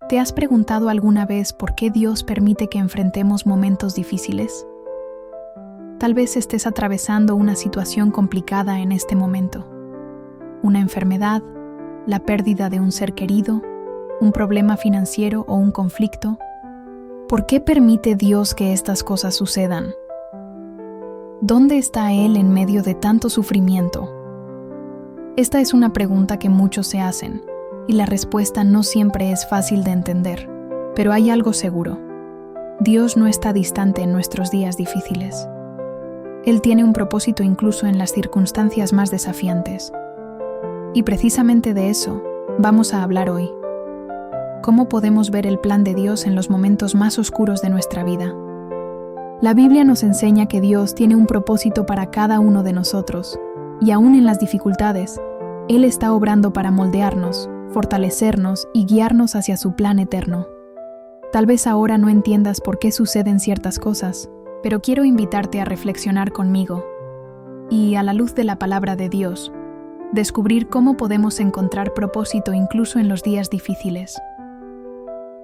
¿Te has preguntado alguna vez por qué Dios permite que enfrentemos momentos difíciles? Tal vez estés atravesando una situación complicada en este momento. Una enfermedad, la pérdida de un ser querido, un problema financiero o un conflicto. ¿Por qué permite Dios que estas cosas sucedan? ¿Dónde está Él en medio de tanto sufrimiento? Esta es una pregunta que muchos se hacen, y la respuesta no siempre es fácil de entender. Pero hay algo seguro. Dios no está distante en nuestros días difíciles. Él tiene un propósito incluso en las circunstancias más desafiantes. Y precisamente de eso vamos a hablar hoy. ¿Cómo podemos ver el plan de Dios en los momentos más oscuros de nuestra vida? La Biblia nos enseña que Dios tiene un propósito para cada uno de nosotros, y aún en las dificultades, Él está obrando para moldearnos, fortalecernos y guiarnos hacia su plan eterno. Tal vez ahora no entiendas por qué suceden ciertas cosas, pero quiero invitarte a reflexionar conmigo y, a la luz de la palabra de Dios, descubrir cómo podemos encontrar propósito incluso en los días difíciles.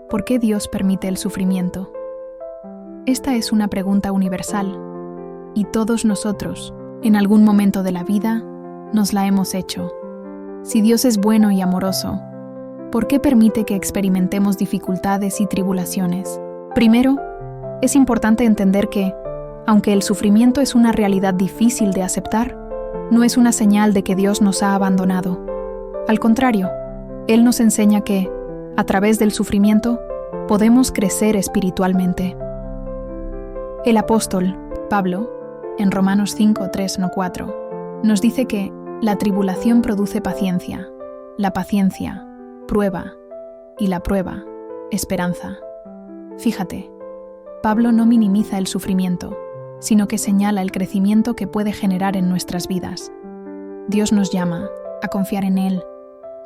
¿Por qué Dios permite el sufrimiento? Esta es una pregunta universal, y todos nosotros, en algún momento de la vida, nos la hemos hecho. Si Dios es bueno y amoroso, ¿por qué permite que experimentemos dificultades y tribulaciones? Primero, es importante entender que, aunque el sufrimiento es una realidad difícil de aceptar, no es una señal de que Dios nos ha abandonado. Al contrario, Él nos enseña que, a través del sufrimiento, podemos crecer espiritualmente. El apóstol, Pablo, en Romanos 5, 3, 4, nos dice que la tribulación produce paciencia, la paciencia, prueba, y la prueba, esperanza. Fíjate, Pablo no minimiza el sufrimiento, sino que señala el crecimiento que puede generar en nuestras vidas. Dios nos llama a confiar en Él,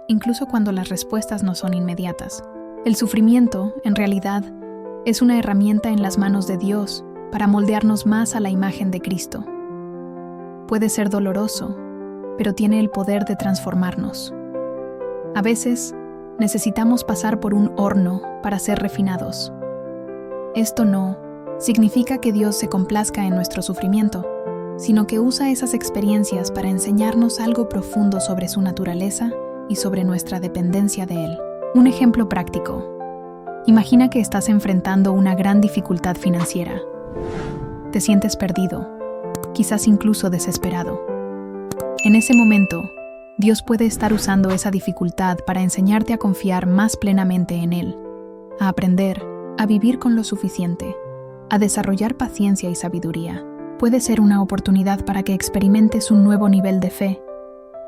incluso cuando las respuestas no son inmediatas. El sufrimiento, en realidad, es una herramienta en las manos de Dios para moldearnos más a la imagen de Cristo. Puede ser doloroso, pero tiene el poder de transformarnos. A veces, necesitamos pasar por un horno para ser refinados. Esto no significa que Dios se complazca en nuestro sufrimiento, sino que usa esas experiencias para enseñarnos algo profundo sobre su naturaleza y sobre nuestra dependencia de Él. Un ejemplo práctico. Imagina que estás enfrentando una gran dificultad financiera. Te sientes perdido, quizás incluso desesperado. En ese momento, Dios puede estar usando esa dificultad para enseñarte a confiar más plenamente en Él, a aprender, a vivir con lo suficiente, a desarrollar paciencia y sabiduría. Puede ser una oportunidad para que experimentes un nuevo nivel de fe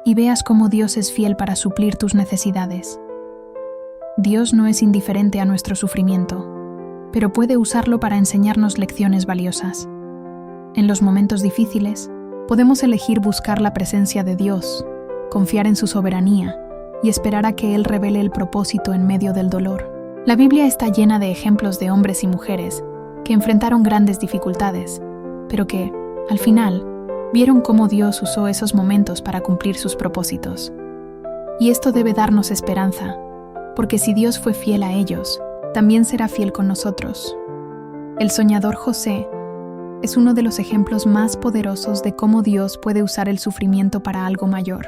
y veas cómo Dios es fiel para suplir tus necesidades. Dios no es indiferente a nuestro sufrimiento, pero puede usarlo para enseñarnos lecciones valiosas. En los momentos difíciles, podemos elegir buscar la presencia de Dios, confiar en su soberanía y esperar a que Él revele el propósito en medio del dolor. La Biblia está llena de ejemplos de hombres y mujeres que enfrentaron grandes dificultades, pero que, al final, vieron cómo Dios usó esos momentos para cumplir sus propósitos. Y esto debe darnos esperanza, porque si Dios fue fiel a ellos, también será fiel con nosotros. El soñador José es uno de los ejemplos más poderosos de cómo Dios puede usar el sufrimiento para algo mayor.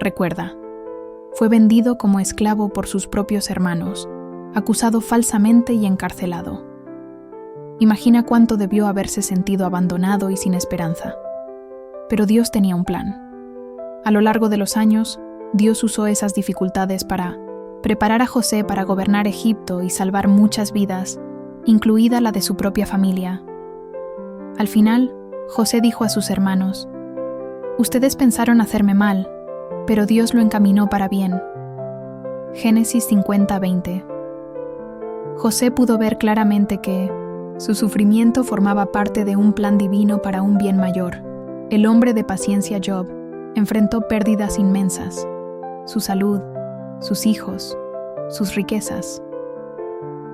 Recuerda, fue vendido como esclavo por sus propios hermanos, acusado falsamente y encarcelado. Imagina cuánto debió haberse sentido abandonado y sin esperanza. Pero Dios tenía un plan. A lo largo de los años, Dios usó esas dificultades para preparar a José para gobernar Egipto y salvar muchas vidas, incluida la de su propia familia. Al final, José dijo a sus hermanos: «Ustedes pensaron hacerme mal, pero Dios lo encaminó para bien». Génesis 50:20. José pudo ver claramente que su sufrimiento formaba parte de un plan divino para un bien mayor. El hombre de paciencia Job enfrentó pérdidas inmensas: su salud, sus hijos, sus riquezas.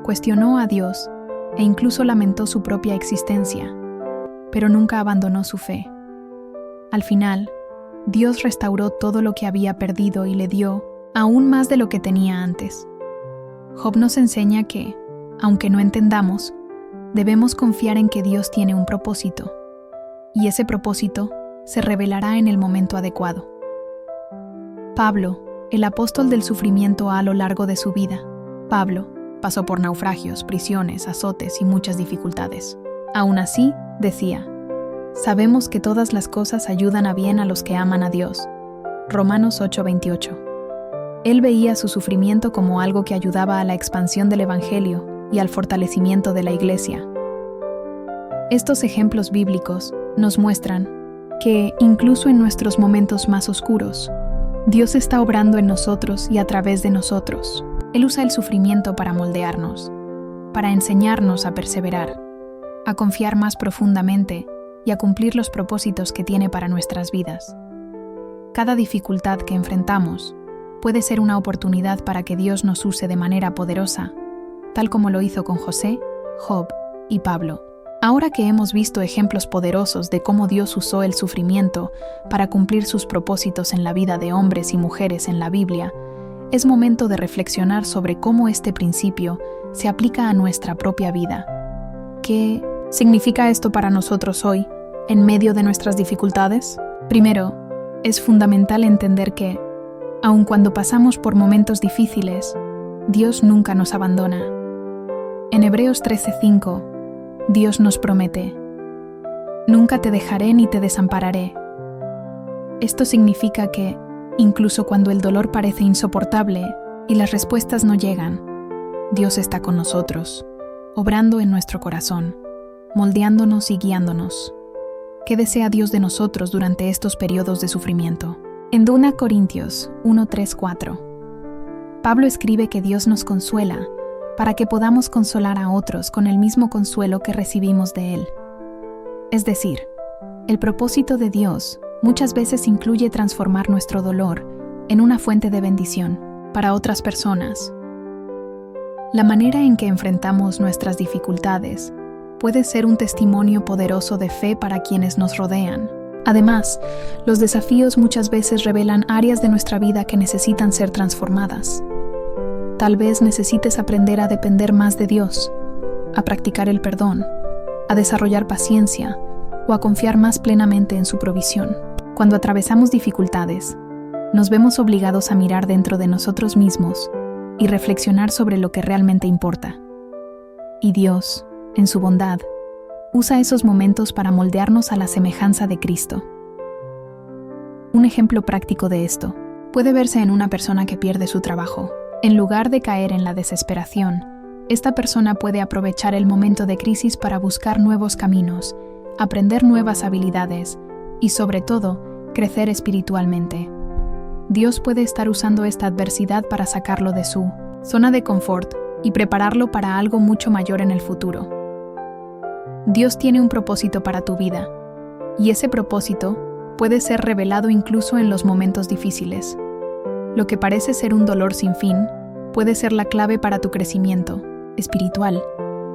Cuestionó a Dios e incluso lamentó su propia existencia, pero nunca abandonó su fe. Al final, Dios restauró todo lo que había perdido y le dio aún más de lo que tenía antes. Job nos enseña que, aunque no entendamos, debemos confiar en que Dios tiene un propósito, y ese propósito se revelará en el momento adecuado. Pablo, el apóstol del sufrimiento a lo largo de su vida, Pablo pasó por naufragios, prisiones, azotes y muchas dificultades. Aún así, decía: sabemos que todas las cosas ayudan a bien a los que aman a Dios. Romanos 8:28. Él veía su sufrimiento como algo que ayudaba a la expansión del Evangelio y al fortalecimiento de la Iglesia. Estos ejemplos bíblicos nos muestran que, incluso en nuestros momentos más oscuros, Dios está obrando en nosotros y a través de nosotros. Él usa el sufrimiento para moldearnos, para enseñarnos a perseverar, a confiar más profundamente y a cumplir los propósitos que tiene para nuestras vidas. Cada dificultad que enfrentamos puede ser una oportunidad para que Dios nos use de manera poderosa, tal como lo hizo con José, Job y Pablo. Ahora que hemos visto ejemplos poderosos de cómo Dios usó el sufrimiento para cumplir sus propósitos en la vida de hombres y mujeres en la Biblia, es momento de reflexionar sobre cómo este principio se aplica a nuestra propia vida. ¿Qué significa esto para nosotros hoy, en medio de nuestras dificultades? Primero, es fundamental entender que, aun cuando pasamos por momentos difíciles, Dios nunca nos abandona. En Hebreos 13:5, Dios nos promete: nunca te dejaré ni te desampararé. Esto significa que, incluso cuando el dolor parece insoportable y las respuestas no llegan, Dios está con nosotros, obrando en nuestro corazón, moldeándonos y guiándonos. ¿Qué desea Dios de nosotros durante estos periodos de sufrimiento? En 2 Corintios 1:3-4, Pablo escribe que Dios nos consuela para que podamos consolar a otros con el mismo consuelo que recibimos de Él. Es decir, el propósito de Dios muchas veces incluye transformar nuestro dolor en una fuente de bendición para otras personas. La manera en que enfrentamos nuestras dificultades puede ser un testimonio poderoso de fe para quienes nos rodean. Además, los desafíos muchas veces revelan áreas de nuestra vida que necesitan ser transformadas. Tal vez necesites aprender a depender más de Dios, a practicar el perdón, a desarrollar paciencia o a confiar más plenamente en su provisión. Cuando atravesamos dificultades, nos vemos obligados a mirar dentro de nosotros mismos y reflexionar sobre lo que realmente importa. Y Dios, en su bondad, usa esos momentos para moldearnos a la semejanza de Cristo. Un ejemplo práctico de esto puede verse en una persona que pierde su trabajo. En lugar de caer en la desesperación, esta persona puede aprovechar el momento de crisis para buscar nuevos caminos, aprender nuevas habilidades y, sobre todo, crecer espiritualmente. Dios puede estar usando esta adversidad para sacarlo de su zona de confort y prepararlo para algo mucho mayor en el futuro. Dios tiene un propósito para tu vida, y ese propósito puede ser revelado incluso en los momentos difíciles. Lo que parece ser un dolor sin fin puede ser la clave para tu crecimiento espiritual,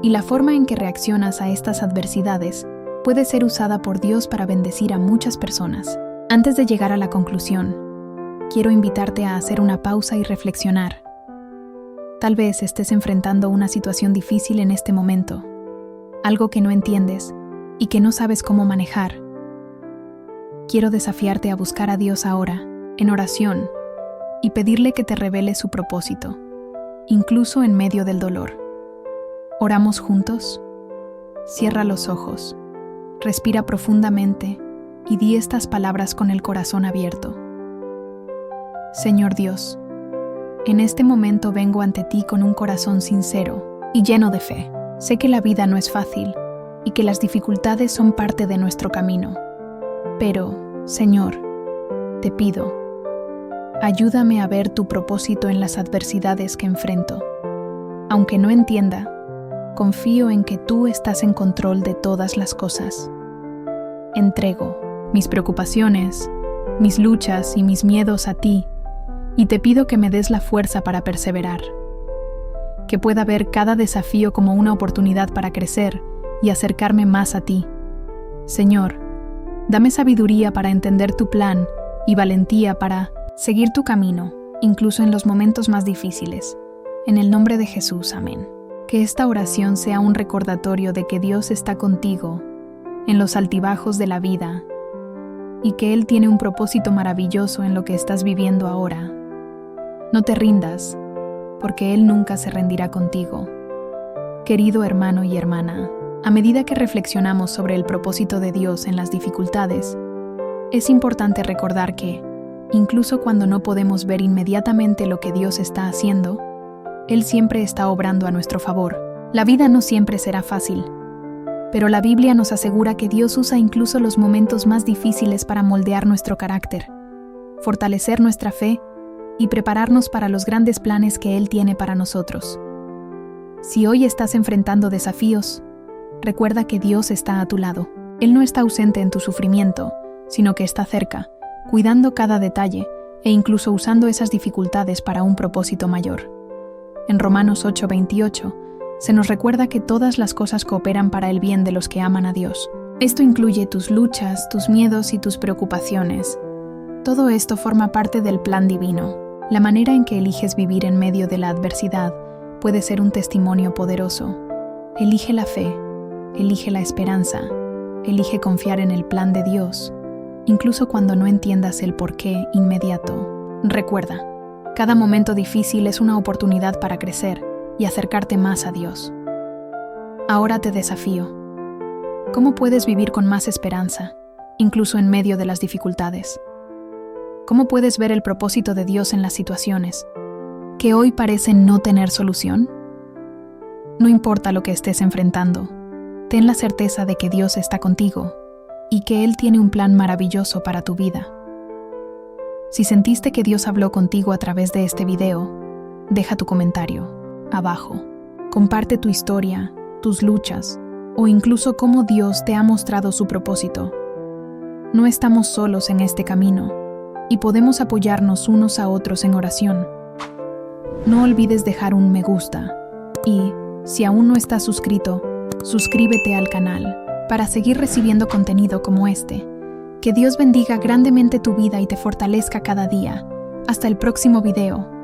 y la forma en que reaccionas a estas adversidades puede ser usada por Dios para bendecir a muchas personas. Antes de llegar a la conclusión, quiero invitarte a hacer una pausa y reflexionar. Tal vez estés enfrentando una situación difícil en este momento, algo que no entiendes y que no sabes cómo manejar. Quiero desafiarte a buscar a Dios ahora, en oración, y pedirle que te revele su propósito, incluso en medio del dolor. ¿Oramos juntos? Cierra los ojos, respira profundamente y di estas palabras con el corazón abierto. Señor Dios, en este momento vengo ante ti con un corazón sincero y lleno de fe. Sé que la vida no es fácil y que las dificultades son parte de nuestro camino. Pero, Señor, te pido, ayúdame a ver tu propósito en las adversidades que enfrento. Aunque no entienda, confío en que tú estás en control de todas las cosas. Entrego mis preocupaciones, mis luchas y mis miedos a ti, y te pido que me des la fuerza para perseverar. Que pueda ver cada desafío como una oportunidad para crecer y acercarme más a ti. Señor, dame sabiduría para entender tu plan y valentía para seguir tu camino, incluso en los momentos más difíciles. En el nombre de Jesús, amén. Que esta oración sea un recordatorio de que Dios está contigo en los altibajos de la vida y que Él tiene un propósito maravilloso en lo que estás viviendo ahora. No te rindas, porque Él nunca se rendirá contigo. Querido hermano y hermana, a medida que reflexionamos sobre el propósito de Dios en las dificultades, es importante recordar que, incluso cuando no podemos ver inmediatamente lo que Dios está haciendo, Él siempre está obrando a nuestro favor. La vida no siempre será fácil, pero la Biblia nos asegura que Dios usa incluso los momentos más difíciles para moldear nuestro carácter, fortalecer nuestra fe y prepararnos para los grandes planes que Él tiene para nosotros. Si hoy estás enfrentando desafíos, recuerda que Dios está a tu lado. Él no está ausente en tu sufrimiento, sino que está cerca, cuidando cada detalle e incluso usando esas dificultades para un propósito mayor. En Romanos 8:28, se nos recuerda que todas las cosas cooperan para el bien de los que aman a Dios. Esto incluye tus luchas, tus miedos y tus preocupaciones. Todo esto forma parte del plan divino. La manera en que eliges vivir en medio de la adversidad puede ser un testimonio poderoso. Elige la fe, elige la esperanza, elige confiar en el plan de Dios, incluso cuando no entiendas el porqué inmediato. Recuerda, cada momento difícil es una oportunidad para crecer y acercarte más a Dios. Ahora te desafío. ¿Cómo puedes vivir con más esperanza, incluso en medio de las dificultades? ¿Cómo puedes ver el propósito de Dios en las situaciones que hoy parecen no tener solución? No importa lo que estés enfrentando, ten la certeza de que Dios está contigo y que Él tiene un plan maravilloso para tu vida. Si sentiste que Dios habló contigo a través de este video, deja tu comentario abajo. Comparte tu historia, tus luchas o incluso cómo Dios te ha mostrado su propósito. No estamos solos en este camino y podemos apoyarnos unos a otros en oración. No olvides dejar un me gusta y, si aún no estás suscrito, suscríbete al canal para seguir recibiendo contenido como este. Que Dios bendiga grandemente tu vida y te fortalezca cada día. Hasta el próximo video.